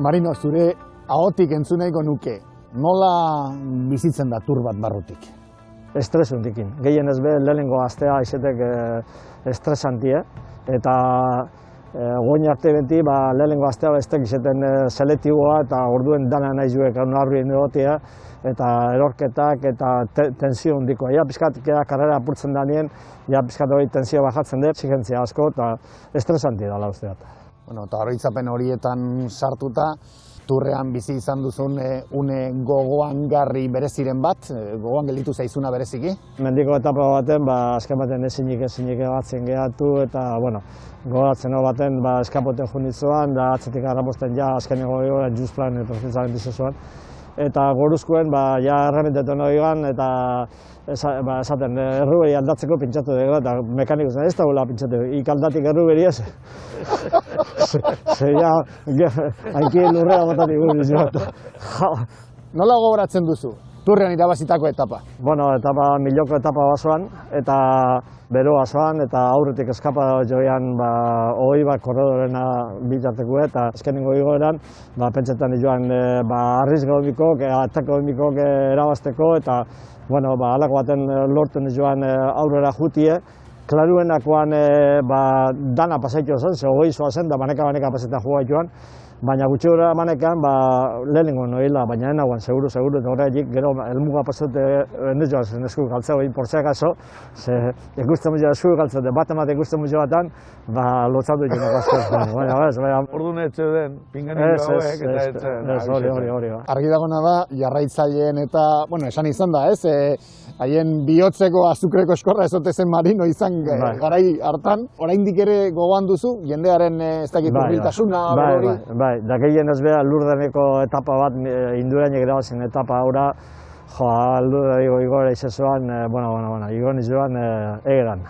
Marino, zure ahotik entzun nahiko nuke, nola bizitzen da tur bat barrutik? Estresuntikin. Gehien ez be, lehenengo astea izetek estresantie, eta goin arte beti, lehenengo astea estek izeten selektiboa eta orduen dana nahi zuek narrien egotea, eta erorketak eta tensio hondikoa. Ja, pizkat, karrera apurtzen danien, ja, pizkat hori tensio bajatzen dut, exigentzia asko, eta estresantie dala usteat. Bueno, eta oroitzapen horietan sartuta, turrean bizi izan duzun une gogoangarri bereziren bat, gogoan gelditu zaizuna bereziki? Mendiko etapa baten, azken baten ezinik batzen gehatu, eta, bueno, gogoratzen hau baten, eskapoten junitzoan, da atzetik arraposten ja, azkeneko egoeran just plan profesionalen bizizuan. Eta goruzkoen, ja, errementetan horigan, eta esaten, errugeri aldatzeko pintsatu dugu, eta mekaniko zen, ez da gula pintsatu, ikaldatik errugeri ez. Ja, hainki lurrea botatik gure izan. Nola gogoratzen duzu, turrean irabazitako etapa? Bueno, miloko etapa basoan, eta beroa zoan, eta aurretik eskapa joian hogei bat korredorena bitarteko, eta azkenengo igoeran, pentsetan joan arrizga homikok, atako homikok erabazteko, eta alako baten lorten joan aurrera jutie. Klaruenakoan dana pasaitu zen, ze hogei zoa zen, da baneka pasetan joa joan, baina gutxi gara manekan lehenengo noila, baina enagoan, seguru, eta horretik, gero elmuga pasate nezoa zen esku galtzea, portzeak aso, ze ikusten muzioa esku galtzea, bat ikusten muzioa batan, lotzatu egin asko. Orduan etxe den, pinganik gauek, eta etxe. Hori. Argi dagona da, jarraitzaileen eta, esan izan da, ez? Haien bihotzeko azukreko eskorra ezotezen Marino izan garai hartan, oraindik ere gogoan duzu, jendearen ez dakit hurbiltasuna, Bai, da gehien ez beha lurdeneko etapa bat, indurainek erabazen etapa aurra, lurdeneko igora izazuan, igor nizuan egeran.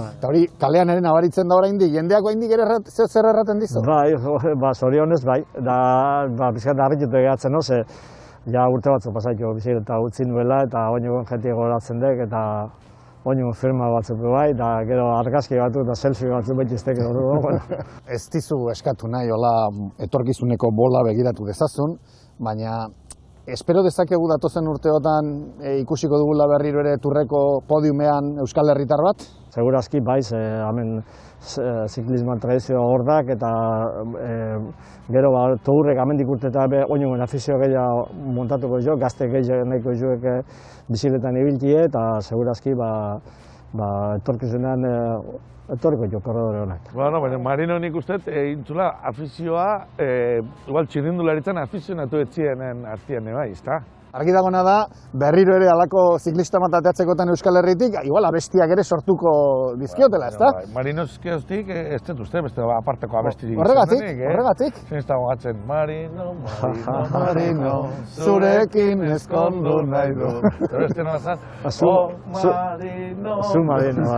Eta hori, kalean ere nabaritzen da oraindik, jendeak oraindik ere zer erraten dizu? Bai, zorionez bai, da pizkat harritutu egatzen oze, ja urte batzu pasaitu biziketa utzi nuela, eta oinugon jentik goratzen dek, eta oinugon firma batzuk bai, eta gero argazki batu eta selfie batzuk betiztek edo. Ez dizu eskatu nahi, hola, etorkizuneko bola begiratu dezazun, baina espero dezakegu datozen urteotan ikusiko dugula berriro ere turreko podiumean Euskal Herritar bat? Segurazki baiz, hemen ziklismoan tradizio hordak, eta gero togurrek amendik urte eta oinungen afizio gehiago montatuko jo, gazte gehiago nahiko joek bizikletan ibiltie, eta segurazki etorkizunean etorriko jo korredore honak. Baina Marino nik uste, intzula afizioa, igual txirrindularitzen afizionatu etzienen artien bai, ezta? Argi dagona da, berriro ere alako ziklista matateatzekotan Euskal Herritik, igual abestiak ere sortuko dizkiotela, ezta? Marino ezkeoztik, ez dut uste, beste aparteko abestirik. Horregatik. Zen ez dago gatzen, Marino, zurekin eskondu nahi du. Pero beste no bazat, Marino. Zu Marino.